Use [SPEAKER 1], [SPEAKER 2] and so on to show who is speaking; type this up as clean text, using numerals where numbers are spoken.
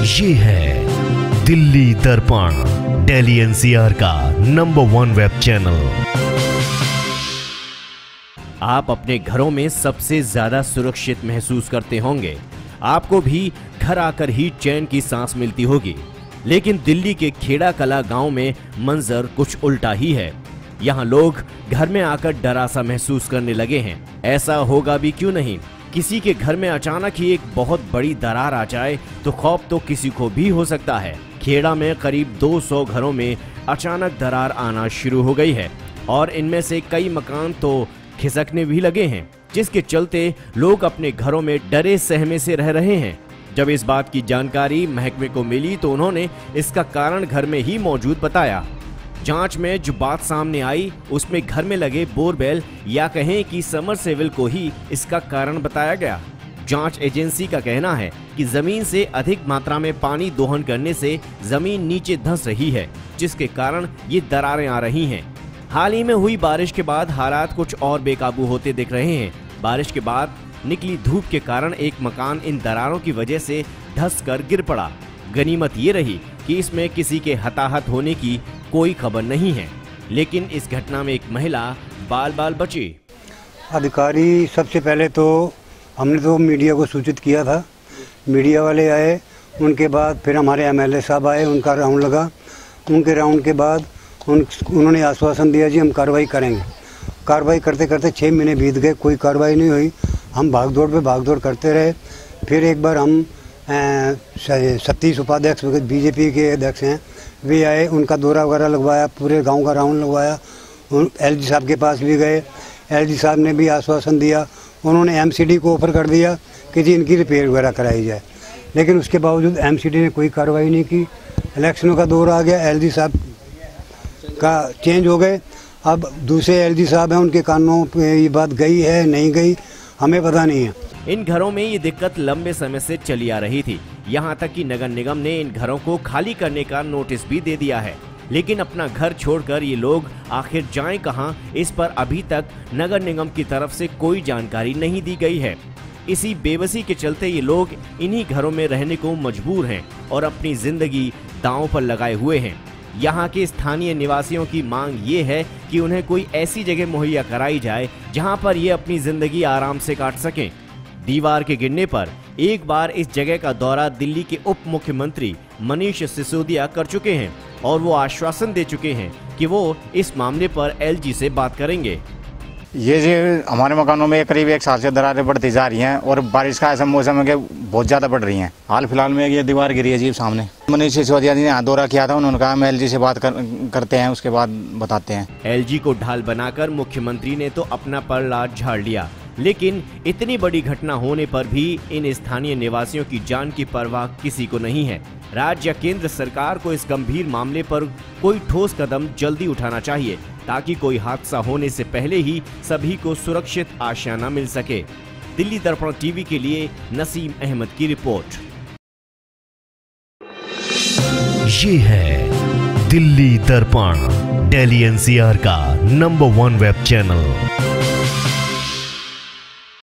[SPEAKER 1] ये है दिल्ली दर्पण, दिल्ली एनसीआर का नंबर 1 वेब चैनल।
[SPEAKER 2] आप अपने घरों में सबसे ज्यादा सुरक्षित महसूस करते होंगे। आपको भी घर आकर ही चैन की सांस मिलती होगी। लेकिन दिल्ली के खेड़ा कला गांव में मंजर कुछ उल्टा ही है। यहाँ लोग घर में आकर डरा सा महसूस करने लगे हैं। ऐसा होगा भी क्यों नहीं। किसी के घर में अचानक ही एक बहुत बड़ी दरार आ जाए तो खौफ तो किसी को भी हो सकता है। खेड़ा में करीब 200 घरों में अचानक दरार आना शुरू हो गई है और इनमें से कई मकान तो खिसकने भी लगे हैं, जिसके चलते लोग अपने घरों में डरे सहमे से रह रहे हैं। जब इस बात की जानकारी महकमे को मिली तो उन्होंने इसका कारण घर में ही मौजूद बताया। जांच में जो बात सामने आई उसमें घर में लगे बोरवेल या कहें कि समरसेबल को ही इसका कारण बताया गया। जांच एजेंसी का कहना है कि जमीन से अधिक मात्रा में पानी दोहन करने से जमीन नीचे धंस रही है, जिसके कारण ये दरारें आ रही हैं। हाल ही में हुई बारिश के बाद हालात कुछ और बेकाबू होते दिख रहे हैं। बारिश के बाद निकली धूप के कारण एक मकान इन दरारों की वजह से धंस कर गिर पड़ा। गनीमत ये रही कि इसमें किसी के हताहत होने की कोई खबर नहीं है, लेकिन इस घटना में एक महिला बाल बाल बची।
[SPEAKER 3] अधिकारी सबसे पहले तो हमने तो मीडिया को सूचित किया था, मीडिया वाले आए, उनके बाद फिर हमारे एमएलए साहब आए, उनका राउंड लगा। उनके राउंड के बाद उन्होंने आश्वासन दिया जी हम कार्रवाई करेंगे। कार्रवाई करते करते 6 महीने बीत गए, कोई कार्रवाई नहीं हुई। हम भागदौड़ पे भागदौड़ करते रहे। फिर एक बार हम सतीश उपाध्यक्ष बीजेपी के अध्यक्ष हैं, वे आए, उनका दौरा वगैरह लगवाया, पूरे गांव का राउंड लगवाया। एलजी साहब के पास भी गए, एलजी साहब ने भी आश्वासन दिया। उन्होंने एमसीडी को ऑफर कर दिया कि जी इनकी रिपेयर वगैरह कराई जाए, लेकिन उसके बावजूद एमसीडी ने कोई कार्रवाई नहीं की। इलेक्शनों का दौर आ गया, एलजी साहब का चेंज हो गए। अब दूसरे एलजी साहब हैं, उनके कानों पे ये बात गई है नहीं गई हमें पता नहीं है।
[SPEAKER 2] इन घरों में ये दिक्कत लंबे समय से चली आ रही थी। यहाँ तक कि नगर निगम ने इन घरों को खाली करने का नोटिस भी दे दिया है, लेकिन अपना घर छोड़कर ये लोग आखिर जाएं कहाँ, इस पर अभी तक नगर निगम की तरफ से कोई जानकारी नहीं दी गई है। इसी बेबसी के चलते ये लोग इन्हीं घरों में रहने को मजबूर हैं और अपनी जिंदगी दांव पर लगाए हुए हैं। यहाँ के स्थानीय निवासियों की मांग ये है कि उन्हें कोई ऐसी जगह मुहैया कराई जाए जहाँ पर ये अपनी जिंदगी आराम से काट सकें। दीवार के गिरने पर एक बार इस जगह का दौरा दिल्ली के उप मुख्यमंत्री मनीष सिसोदिया कर चुके हैं और वो आश्वासन दे चुके हैं कि वो इस मामले पर एलजी से बात करेंगे।
[SPEAKER 4] ये जो हमारे मकानों में करीब 1 साल से दरारें बढ़ती जा रही हैं और बारिश का ऐसा मौसम है कि बहुत ज़्यादा बढ़ रही हैं। हाल फिलहाल में ये दीवार गिरी है जी सामने। मनीष सिसोदिया जी ने यहाँ दौरा किया था, उन्होंने कहा हम एलजी से बात करते हैं, उसके बाद बताते हैं।
[SPEAKER 2] एलजी को ढाल बनाकर मुख्यमंत्री ने तो अपना परला झाड़ लिया, लेकिन इतनी बड़ी घटना होने पर भी इन स्थानीय निवासियों की जान की परवाह किसी को नहीं है। राज्य या केंद्र सरकार को इस गंभीर मामले पर कोई ठोस कदम जल्दी उठाना चाहिए ताकि कोई हादसा होने से पहले ही सभी को सुरक्षित आशियाना मिल सके। दिल्ली दर्पण टीवी के लिए नसीम अहमद की रिपोर्ट।
[SPEAKER 1] ये है दिल्ली दर्पण, दिल्ली एनसीआर का नंबर 1 वेब चैनल।